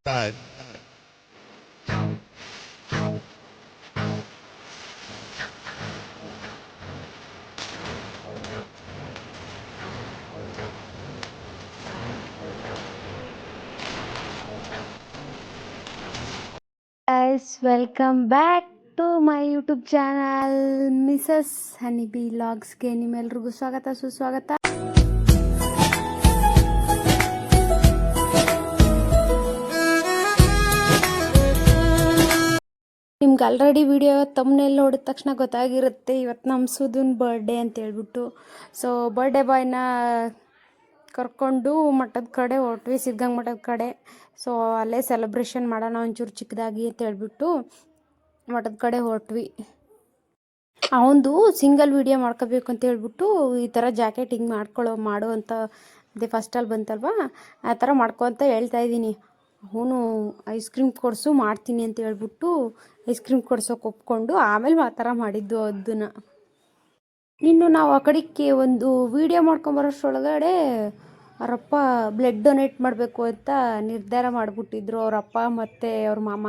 Bad. Guys, welcome back to my YouTube channel Mrs Honeybee ಲಾಗ್ಸ್ಗೆ ನಿಮ್ಮೆಲ್ರಿಗೂ ಸ್ವಾಗತ ಸುಸ್ವಾಗತ. ನಿಮ್ಗೆ ಆಲ್ರೆಡಿ ವಿಡಿಯೋ ತಮ್ಮನೆಲ್ಲ ನೋಡಿದ ತಕ್ಷಣ ಗೊತ್ತಾಗಿರುತ್ತೆ ಇವತ್ತು ನಮ್ಮ ಸುಧುನ್ ಬರ್ಡೇ ಅಂತ ಹೇಳ್ಬಿಟ್ಟು. ಸೊ ಬರ್ಡೇ ಬಾಯ್ನ ಕರ್ಕೊಂಡು ಮಠದ ಕಡೆ ಹೊರಟ್ವಿ, ಸಿದ್ಧಗಂಗಾ ಮಠದ ಕಡೆ. ಸೊ ಅಲ್ಲೇ ಸೆಲೆಬ್ರೇಷನ್ ಮಾಡೋಣ ಒಂಚೂರು ಚಿಕ್ಕದಾಗಿ ಅಂತ ಹೇಳ್ಬಿಟ್ಟು ಮಠದ ಕಡೆ ಹೊರಟ್ವಿ. ಅವನದು ಸಿಂಗಲ್ ವೀಡಿಯೋ ಮಾಡ್ಕೋಬೇಕು ಅಂತ ಹೇಳ್ಬಿಟ್ಟು ಈ ಥರ ಜಾಕೆಟ್ ಹಿಂಗೆ ಮಾಡು ಅಂತ ಅದೇ ಫಸ್ಟಲ್ಲಿ ಬಂತಲ್ವ, ಆ ಥರ ಮಾಡ್ಕೊ ಅಂತ ಹೇಳ್ತಾ ಇದ್ದೀನಿ. ಅವನು ಐಸ್ ಕ್ರೀಮ್ ಕೊಡಿಸು ಮಾಡ್ತೀನಿ ಅಂತ ಹೇಳ್ಬಿಟ್ಟು ಐಸ್ ಕ್ರೀಮ್ ಕೊಡ್ಸೋಕೆ ಒಪ್ಕೊಂಡು ಆಮೇಲೆ ಆ ಥರ ಮಾಡಿದ್ದು ಅದನ್ನು. ಇನ್ನು ನಾವು ಆ ಕಡೆಗೆ ಒಂದು ವೀಡಿಯೋ ಮಾಡ್ಕೊಂಬರೋಷ್ಟರೊಳಗಡೆ ಅವರಪ್ಪ ಬ್ಲಡ್ ಡೊನೇಟ್ ಮಾಡಬೇಕು ಅಂತ ನಿರ್ಧಾರ ಮಾಡಿಬಿಟ್ಟಿದ್ರು. ಅವರಪ್ಪ ಮತ್ತು ಅವ್ರ ಮಾಮ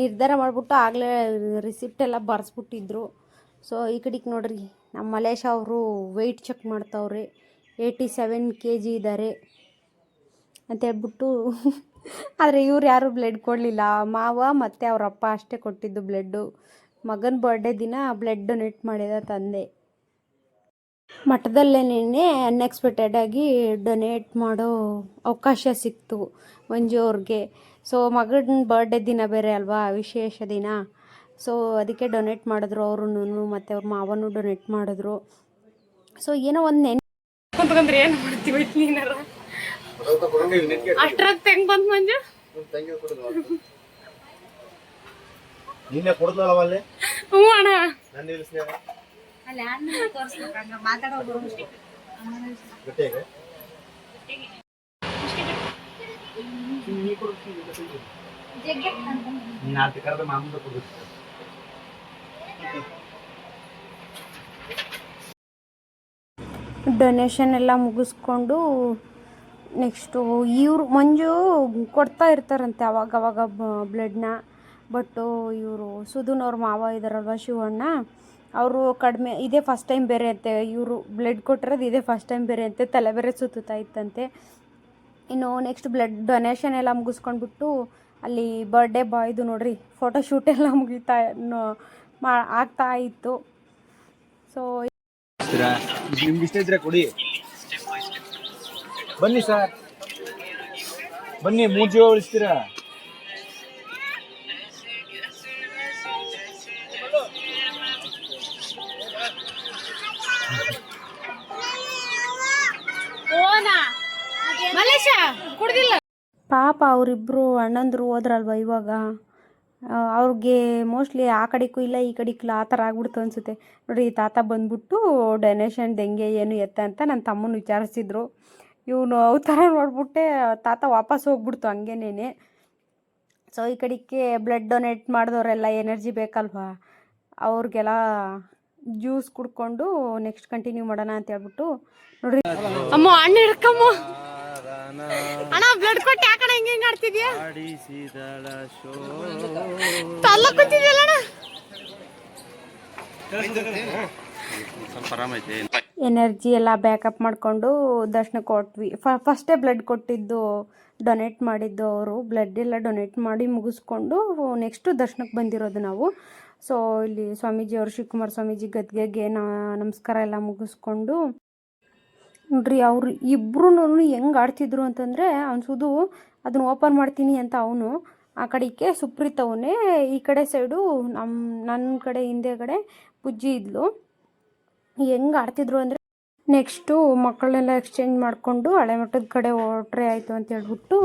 ನಿರ್ಧಾರ ಮಾಡಿಬಿಟ್ಟು ಆಗಲೇ ರಿಸಿಪ್ಟ್ ಎಲ್ಲ ಬರೆಸ್ಬಿಟ್ಟಿದ್ರು. ಸೊ ಈ ಕಡೆಗೆ ನೋಡ್ರಿ, ನಮ್ಮ ಮಲೇಶ ಅವರು ವೆಯ್ಟ್ ಚೆಕ್ ಮಾಡ್ತಾವ್ರೆ. 87 kg ಇದ್ದಾರೆ ಅಂತ ಹೇಳ್ಬಿಟ್ಟು. ಆದರೆ ಇವ್ರು ಯಾರೂ ಬ್ಲಡ್ ಕೊಡಲಿಲ್ಲ, ಮಾವ ಮತ್ತು ಅವರಪ್ಪ ಅಷ್ಟೇ ಕೊಟ್ಟಿದ್ದು ಬ್ಲಡ್ಡು. ಮಗನ ಬರ್ಡೇ ದಿನ ಬ್ಲಡ್ ಡೊನೇಟ್ ಮಾಡಿದ ತಂದೆ. ಮಠದಲ್ಲೇನೇ ಅನ್ಎಕ್ಸ್ಪೆಕ್ಟೆಡ್ ಆಗಿ ಡೊನೇಟ್ ಮಾಡೋ ಅವಕಾಶ ಸಿಕ್ತು ಮಂಜು ಅವ್ರಿಗೆ. ಸೊ ಮಗನ ಬರ್ಡೇ ದಿನ ಬೇರೆ ಅಲ್ವಾ, ವಿಶೇಷ ದಿನ. ಸೊ ಅದಕ್ಕೆ ಡೊನೇಟ್ ಮಾಡಿದ್ರು ಅವರು ಮತ್ತು ಅವ್ರ ಮಾವನು ಡೊನೇಟ್ ಮಾಡಿದ್ರು. ಸೊ ಏನೋ ಒಂದು ಕುಂತ್ಕೊಂಡ್ರೆ ಏನು ಮಾಡ್ತೀವಿ ನೀನಾರ ಅಷ್ಟ್ರಾಗ ತೆಂಗ್ ಬಂತು ಮಂಜು. ನಿನ್ನೆ ಕೊಡ್ದಲ್ಲ ಹ್ಞೂ ಅಣ್ಣ, ಡೊನೇಷನ್ ಎಲ್ಲ ಮುಗಿಸ್ಕೊಂಡು ನೆಕ್ಸ್ಟು ಇವರು ಮಂಜು ಕೊಡ್ತಾ ಇರ್ತಾರಂತೆ ಅವಾಗವಾಗ ಬ್ಲಡ್ನ. ಬಟ್ಟು ಇವರು ಸುಧುನ್ ಅವ್ರ ಮಾವ ಇದ್ದಾರಲ್ವ ಶಿವಣ್ಣ, ಅವರು ಕಡಿಮೆ, ಇದೇ ಫಸ್ಟ್ ಟೈಮ್ ಬೇರೆ ಅಂತೆ ಇವರು ಬ್ಲಡ್ ಕೊಟ್ಟಿರೋದು, ಇದೇ ಫಸ್ಟ್ ಟೈಮ್ ಬೇರೆ ಅಂತೆ, ತಲೆ ಬೇರೆ ಸುತ್ತಾ ಇತ್ತಂತೆ. ಇನ್ನು ನೆಕ್ಸ್ಟ್ ಬ್ಲಡ್ ಡೊನೇಷನ್ ಎಲ್ಲ ಮುಗಿಸ್ಕೊಂಡ್ಬಿಟ್ಟು ಅಲ್ಲಿ ಬರ್ಡೇ ಬಾಯ್ದು ನೋಡ್ರಿ ಫೋಟೋಶೂಟ್ ಎಲ್ಲ ಆಗ್ತಾ ಇತ್ತು. ಸೊ ನಿಮ್ಗೆ ಇಷ್ಟ ಇದ್ರೆ ಕೊಡಿ, ಬನ್ನಿ ಸರ್, ಬನ್ನಿ, 3 ಜೀವ ಉಳಿಸ್ತೀರಾ. ಪಾಪ ಅವರಿಬ್ಬರು ಅಣ್ಣಂದರು ಹೋದ್ರಲ್ವ ಇವಾಗ, ಅವ್ರಿಗೆ ಮೋಸ್ಟ್ಲಿ ಆ ಕಡೆಗೂ ಇಲ್ಲ ಈ ಕಡೆಗಿಲ್ಲ ಆ ಥರ ಆಗ್ಬಿಡ್ತು ಅನಿಸುತ್ತೆ. ನೋಡಿರಿ, ತಾತ ಬಂದ್ಬಿಟ್ಟು ಡೊನೇಷನ್ ಹೆಂಗೆ ಏನು ಎತ್ತ ಅಂತ ನನ್ನ ತಮ್ಮನ ವಿಚಾರಿಸಿದ್ರು. ಇವನು ಅವು ಥರ ನೋಡ್ಬಿಟ್ಟೆ ತಾತ ವಾಪಸ್ ಹೋಗ್ಬಿಡ್ತು ಹಂಗೇನೇನೆ. ಸೊ ಈ ಕಡೆಗೆ ಬ್ಲಡ್ ಡೊನೇಟ್ ಮಾಡಿದವರೆಲ್ಲ ಎನರ್ಜಿ ಬೇಕಲ್ವಾ, ಅವ್ರಿಗೆಲ್ಲ ಜ್ಯೂಸ್ ಕುಡ್ಕೊಂಡು ನೆಕ್ಸ್ಟ್ ಕಂಟಿನ್ಯೂ ಮಾಡೋಣ ಅಂತ ಹೇಳ್ಬಿಟ್ಟು ನೋಡ್ರಿ. ಅಮ್ಮ ಹಣ್ಣು ಹಿಡ್ಕಮ್ಮ ಅಣ್ಣ, ಬ್ಲಡ್ ಕೊಟ್ಟು ಯಾಕಣ್ಣ ಹಿಂಗೆ ಹಿಂಗೆ ಆಡ್ತಿದ್ಯಾ, ತಲ್ಲ ಕೂತಿದ್ಯಲ್ಲ ಅಣ್ಣ. ಎನರ್ಜಿ ಎಲ್ಲ ಬ್ಯಾಕಪ್ ಮಾಡಿಕೊಂಡು ದರ್ಶನಕ್ಕೆ ಹೊರಟ್ವಿ. ಫಸ್ಟೇ ಬ್ಲಡ್ ಕೊಟ್ಟಿದ್ದು ಡೊನೇಟ್ ಮಾಡಿದ್ದು ಅವರು, ಬ್ಲಡ್ ಎಲ್ಲ ಡೊನೇಟ್ ಮಾಡಿ ಮುಗಿಸ್ಕೊಂಡು ನೆಕ್ಸ್ಟು ದರ್ಶನಕ್ಕೆ ಬಂದಿರೋದು ನಾವು. ಸೊ ಇಲ್ಲಿ ಸ್ವಾಮೀಜಿ ಅವರು, ಶಿವಕುಮಾರ ಸ್ವಾಮೀಜಿ ಗದ್ಗೆಗೆ ನಮಸ್ಕಾರ ಎಲ್ಲ ಮುಗಿಸ್ಕೊಂಡು ನೋಡ್ರಿ, ಅವ್ರು ಇಬ್ಬರೂ ಹೆಂಗೆ ಆಡ್ತಿದ್ರು ಅಂತಂದರೆ, ಅವ್ನು ಸುದು ಅದನ್ನು ಓಪನ್ ಮಾಡ್ತೀನಿ ಅಂತ ಅವನು ಆ ಕಡೆಗೆ, ಸುಪ್ರೀತ್ ಅವನೇ ಈ ಕಡೆ ಸೈಡು, ನನ್ನ ಕಡೆ ಹಿಂದೆ ಕಡೆ ಪುಜ್ಜಿ ಇದ್ಲು. ಹೆಂಗೆ ಆಡ್ತಿದ್ರು ಅಂದರೆ, ನೆಕ್ಸ್ಟು ಮಕ್ಕಳನ್ನೆಲ್ಲ ಎಕ್ಸ್ಚೇಂಜ್ ಮಾಡಿಕೊಂಡು ಹಳೆ ಮಠದ ಕಡೆ ಹೊರಟ್ರೆ ಆಯಿತು ಅಂತ ಹೇಳ್ಬಿಟ್ಟು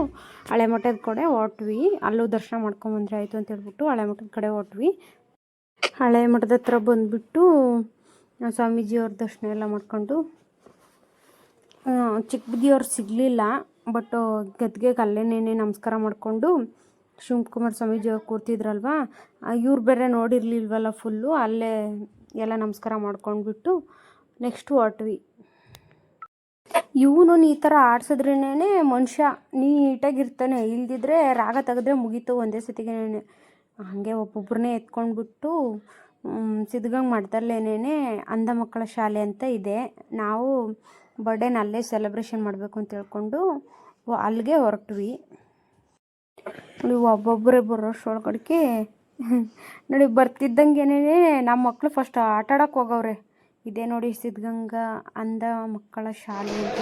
ಹಳೆ ಮಠದ ಕಡೆ ಹೊರಟ್ವಿ. ಅಲ್ಲೂ ದರ್ಶನ ಮಾಡ್ಕೊಂಬಂದ್ರೆ ಆಯಿತು ಅಂತ ಹೇಳ್ಬಿಟ್ಟು ಹಳೆ ಮಠದ ಕಡೆ ಹೊರಟ್ವಿ. ಹಳೆ ಮಠದ ಹತ್ರ ಬಂದುಬಿಟ್ಟು ಸ್ವಾಮೀಜಿಯವ್ರ ದರ್ಶನ ಎಲ್ಲ ಮಾಡ್ಕೊಂಡು, ಚಿಕ್ಕ ಬುದ್ಧಿಯವ್ರು ಸಿಗಲಿಲ್ಲ, ಬಟ್ ಗದ್ಗೆಗೆ ಅಲ್ಲೇನೇ ನಮಸ್ಕಾರ ಮಾಡಿಕೊಂಡು ಶಿವಕುಮಾರ ಸ್ವಾಮೀಜಿಯವ್ರು ಕೂರ್ತಿದ್ರಲ್ವ, ಇವ್ರು ಬೇರೆ ನೋಡಿರಲಿಲ್ವಲ್ಲ ಫುಲ್ಲು, ಅಲ್ಲೇ ಎಲ್ಲ ನಮಸ್ಕಾರ ಮಾಡ್ಕೊಂಡ್ಬಿಟ್ಟು ನೆಕ್ಸ್ಟು ಹೊರಟ್ವಿ. ಇವನು ಈ ಥರ ಆಡ್ಸಿದ್ರೇನೆ ಮನುಷ್ಯ ನೀಟಾಗಿರ್ತಾನೆ, ಇಲ್ದಿದ್ರೆ ರಾಗ ತೆಗೆದ್ರೆ ಮುಗೀತು ಒಂದೇ ಸತಿಗೇನೆ. ಹಾಗೆ ಒಬ್ಬೊಬ್ಬರನ್ನೇ ಎತ್ಕೊಂಡ್ಬಿಟ್ಟು ಸಿದ್ಧಗಂಗೆ ಮಾಡ್ದಲ್ಲೇನೇ ಅಂಧ ಮಕ್ಕಳ ಶಾಲೆ ಅಂತ ಇದೆ. ನಾವು ಬರ್ಡೇನ ಅಲ್ಲೇ ಸೆಲೆಬ್ರೇಷನ್ ಮಾಡಬೇಕು ಅಂತ ಹೇಳ್ಕೊಂಡು ಅಲ್ಲಿಗೆ ಹೊರಟ್ವಿ. ನೋಡಿ ಒಬ್ಬೊಬ್ಬರೇ ಬರೋಷ್ಟೊಳಗಡೆಗೆ ನೋಡಿ ಬರ್ತಿದ್ದಂಗೆನೇ ನಮ್ಮ ಮಕ್ಕಳು ಫಸ್ಟ್ ಆಟ ಆಡೋಕೆ ಹೋಗವ್ರೆ. ಇದೇ ನೋಡಿ ಸಿದ್ಧಗಂಗಾ ಅಂಧ ಮಕ್ಕಳ ಶಾಲೆ ಅಂತ.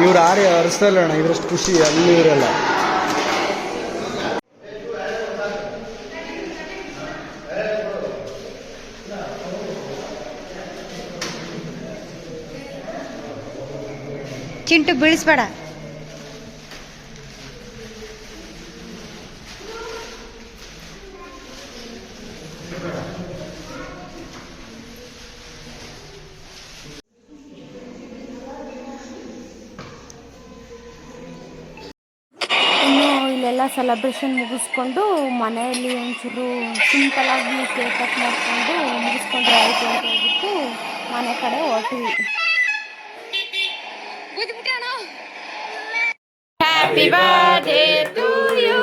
ಇವ್ರು ಆರಿ ಅರ್ಸಲ್ಲ ಅಣ್ಣ, ಇವರಷ್ಟು ಖುಷಿ ಅಲ್ಲಿ ಇರಲ್ಲ. ಚಿಂಟು ಬೀಳಿಸ್ಬೇಡ. ಇಲ್ಲೆಲ್ಲ ಸೆಲೆಬ್ರೇಷನ್ ಮುಗಿಸ್ಕೊಂಡು ಮನೆಯಲ್ಲಿ ಒಂಚೂರು ಸಿಂಪಲಾಗಿ ಕೇಕ್ ಕಟ್ ಮಾಡಿಕೊಂಡು ಮುಗಿಸ್ಕೊಂಡ್ರೆ ಆಯಿತು ಅಂತ ಹೇಳ್ಬಿಟ್ಟು ಮನೆ ಕಡೆ ಹೊರಟಿವಿ. Happy birthday to you,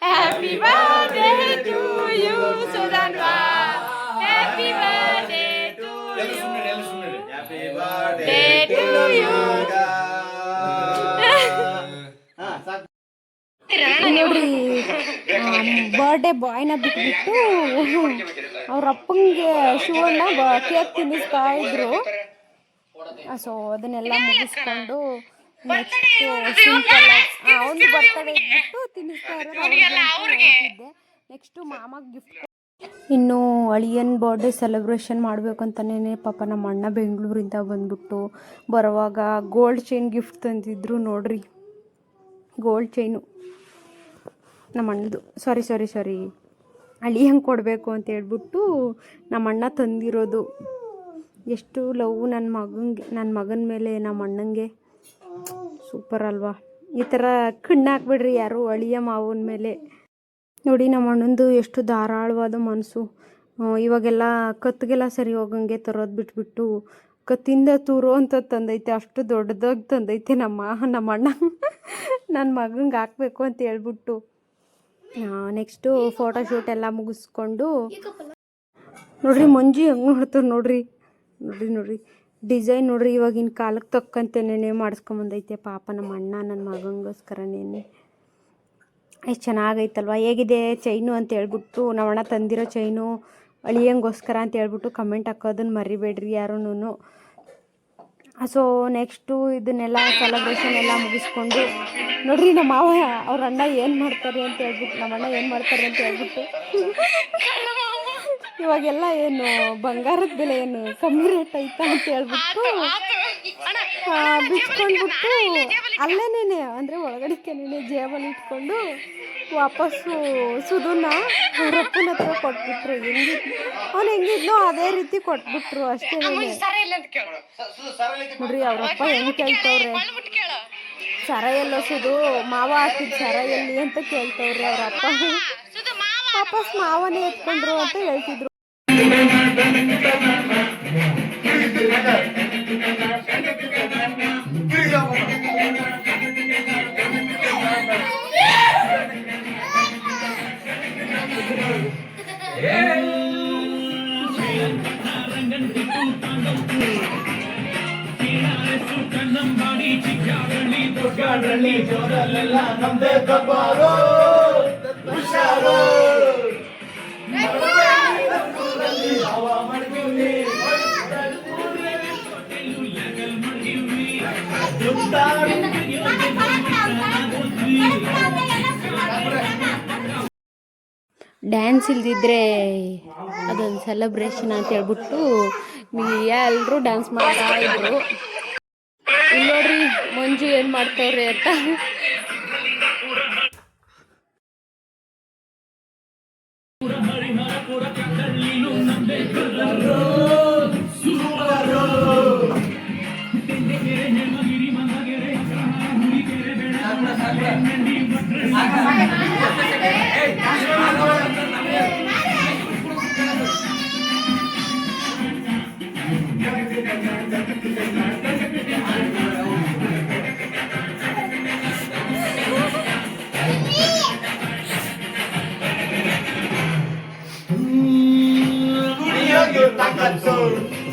happy birthday to you, Sudanwa. Happy birthday to you, happy birthday to you. ನೋಡ್ರಿ ಬರ್ಡೇ ಬಾಯ್ನ ಬಿಟ್ಬಿಟ್ಟು ಅವ್ರ ಅಪ್ಪಂಗೆ ಶಿವಣ್ಣ ಕೇಕ್ ತಿನ್ನಿಸ್ತಾ ಇದ್ರು. ಸೊ ಅದನ್ನೆಲ್ಲ ಮುಗಿಸ್ಕೊಂಡು ನೆಕ್ಸ್ಟ್ ಸಿಂಪಲ್ ಒಂದು ಬರ್ತಡೇ ಇಟ್ಬಿಟ್ಟು ತಿನ್ನಿಸ್ತಾ ಇರೋದು. ನೆಕ್ಸ್ಟು ಮಾಮಗೆ ಗಿಫ್ಟ್. ಇನ್ನು ಅಳಿಯನ್ ಬರ್ಡೇ ಸೆಲೆಬ್ರೇಷನ್ ಮಾಡಬೇಕಂತನೇ ಪಾಪ ನಮ್ಮ ಅಣ್ಣ ಬೆಂಗಳೂರಿಂದ ಬಂದ್ಬಿಟ್ಟು ಬರುವಾಗ ಗೋಲ್ಡ್ ಚೈನ್ ಗಿಫ್ಟ್ ತಂದಿದ್ರು. ನೋಡ್ರಿ ಗೋಲ್ಡ್ ಚೈನು ನಮ್ಮ ಅಣ್ಣದು ಸಾರಿ ಅಳಿಯಂಗೆ ಕೊಡಬೇಕು ಅಂತ ಹೇಳ್ಬಿಟ್ಟು ನಮ್ಮ ಅಣ್ಣ ತಂದಿರೋದು. ಎಷ್ಟು ಲವ್ ನನ್ನ ಮಗನ ಮೇಲೆ ನಮ್ಮ ಅಣ್ಣಂಗೆ. ಸೂಪರ್ ಅಲ್ವಾ? ಈ ಥರ ಕಣ್ಣು ಹಾಕ್ಬಿಡ್ರಿ ಯಾರು ಅಳಿಯ ಮಾವನ ಮೇಲೆ. ನೋಡಿ ನಮ್ಮ ಅಣ್ಣಂದು ಎಷ್ಟು ಧಾರಾಳವಾದ ಮನಸ್ಸು. ಇವಾಗೆಲ್ಲ ಕತ್ತಿಗೆಲ್ಲ ಸರಿ ಹೋಗಂಗೆ ತರೋದು ಬಿಟ್ಬಿಟ್ಟು ಕತ್ತಿಂದ ತೂರೋ ಅಂತ ತಂದೈತೆ. ಅಷ್ಟು ದೊಡ್ಡದಾಗಿ ತಂದೈತೆ ನಮ್ಮ ಅಣ್ಣ ನನ್ನ ಮಗಂಗೆ ಹಾಕಬೇಕು ಅಂತ ಹೇಳ್ಬಿಟ್ಟು. ನೆಕ್ಸ್ಟು ಫೋಟೋಶೂಟ್ ಎಲ್ಲ ಮುಗಿಸ್ಕೊಂಡು ನೋಡ್ರಿ ಮಂಜು ಹೆಂಗೆ ನೋಡ್ತಾರೆ ನೋಡ್ರಿ ಡಿಸೈನ್ ನೋಡ್ರಿ. ಇವಾಗಿನ ಕಾಲಕ್ಕೆ ತಕ್ಕಂತೆನೇ ಮಾಡಿಸ್ಕೊಂಬಂದೈತೆ ಪಾಪ ನಮ್ಮ ಅಣ್ಣ ನನ್ನ ಮಗನಿಗೋಸ್ಕರನೇ. ಎಷ್ಟು ಚೆನ್ನಾಗೈತಲ್ವ? ಹೇಗಿದೆ ಚೈನು ಅಂತ ಹೇಳ್ಬಿಟ್ಟು ನಮ್ಮ ಅಣ್ಣ ತಂದಿರೋ ಚೈನು ಅಳಿಯಂಗೋಸ್ಕರ ಅಂತ ಹೇಳ್ಬಿಟ್ಟು ಕಮೆಂಟ್ ಹಾಕೋದನ್ನು ಮರಿಬೇಡ್ರಿ ಯಾರೂ. ಸೊ ನೆಕ್ಸ್ಟು ಇದನ್ನೆಲ್ಲ ಸೆಲೆಬ್ರೇಷನ್ ಎಲ್ಲ ಮುಗಿಸ್ಕೊಂಡು ನೋಡ್ರಿ ನಮ್ಮ ಮಾವ ಅವ್ರ ಅಣ್ಣ ಏನು ಮಾಡ್ತಾರೆ ಅಂತ ಹೇಳ್ಬಿಟ್ಟು ಇವಾಗೆಲ್ಲ ಏನು ಬಂಗಾರದ ಬೆಲೆ ಏನು ಕಮ್ಮಿ ರೇಟ್ ಐತಾ ಅಂತ ಹೇಳ್ಬಿಟ್ಟು ಬಿಚ್ಕೊಂಡ್ಬಿಟ್ಟು ಅಲ್ಲೇನೇ ಅಂದರೆ ಒಳಗಡೆನೇ ಜೇಬಲ್ಲಿ ಇಟ್ಕೊಂಡು ವಾಪಸ್ಸು ಸುಧುನ ರಪ್ಪನ ಹತ್ರ ಕೊಟ್ಬಿಟ್ರು. ಅವ್ನು ಹೆಂಗಿದ್ನೋ ಅದೇ ರೀತಿ ಕೊಟ್ಬಿಟ್ರು ಅಷ್ಟೇ. ನೋಡ್ರಿ ಅವ್ರಪ್ಪ ಹೆಂಗೆ ಕೇಳ್ತವ್ರೆ, ಸರ ಎಲ್ಲೋ ಸುಧು ಮಾವ ಹಾಕಿದ್ ಸರ ಎಲ್ಲಿ ಅಂತ ಕೇಳ್ತವ್ರೆ ಅವ್ರಪ್ಪ. ವಾಪಸ್ ಮಾವನೇ ಎತ್ಕೊಂಡ್ರು ಅಂತ ಹೇಳ್ತಿದ್ರು. ನಮ್ದೇ ಕಬ್ಬಾರೋ ಹುಷಾರೋ ಡ್ಯಾನ್ಸ್ ಇಲ್ದಿದ್ರೆ ಅದೊಂದು ಸೆಲೆಬ್ರೇಷನ್ ಅಂತ ಹೇಳ್ಬಿಟ್ಟು ಎಲ್ಲರೂ ಡ್ಯಾನ್ಸ್ ಮಾಡ್ತಾ ಇದ್ರು. ಇಲ್ಲಿ ನೋಡ್ರಿ ಮಂಜು ಏನು ಮಾಡ್ತವ್ರೆ ಅಂತ. Hey,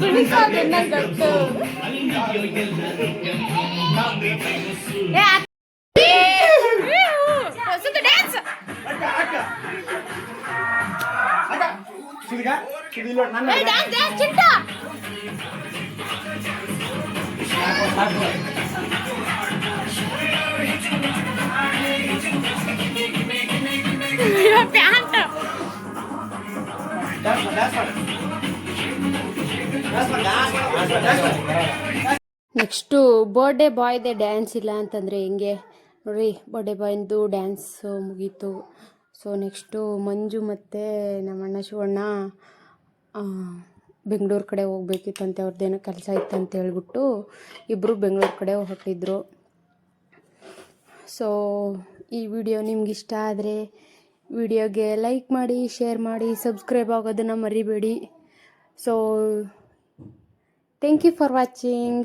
ಕುಣಿಸೋದನ್ನ ಗೊತ್ತು. ಸುತ್ತ ಡ್ಯಾನ್ಸ್. ಡ್ಯಾನ್ಸ್ ಡ್ಯಾನ್ಸ್ ಚಿಟ್ಟ. ಪ್ಯಾಂಟ್. ನೆಕ್ಸ್ಟು ಬರ್ಡೇ ಬಾಯ್ದೆ ಡ್ಯಾನ್ಸ್ ಇಲ್ಲ ಅಂತಂದರೆ ಹೆಂಗೆ ನೋಡಿ. ಬರ್ಡೇ ಬಾಯ್ದು ಡ್ಯಾನ್ಸು ಮುಗೀತು. ಸೊ ನೆಕ್ಸ್ಟು ಮಂಜು ಮತ್ತು ನಮ್ಮಣ್ಣ ಶಿವಣ್ಣ ಬೆಂಗಳೂರು ಕಡೆ ಹೋಗ್ಬೇಕಿತ್ತಂತೆ. ಅವ್ರದ್ದೇನೋ ಕೆಲಸ ಇತ್ತಂತ ಹೇಳ್ಬಿಟ್ಟು ಇಬ್ಬರು ಬೆಂಗಳೂರು ಕಡೆ ಹೊರಟಿದ್ರು. ಸೊ ಈ ವಿಡಿಯೋ ನಿಮ್ಗೆ ಇಷ್ಟ ಆದರೆ ವಿಡಿಯೋಗೆ ಲೈಕ್ ಮಾಡಿ, ಶೇರ್ ಮಾಡಿ, ಸಬ್ಸ್ಕ್ರೈಬ್ ಆಗೋದನ್ನು ಮರಿಬೇಡಿ. So thank you for watching.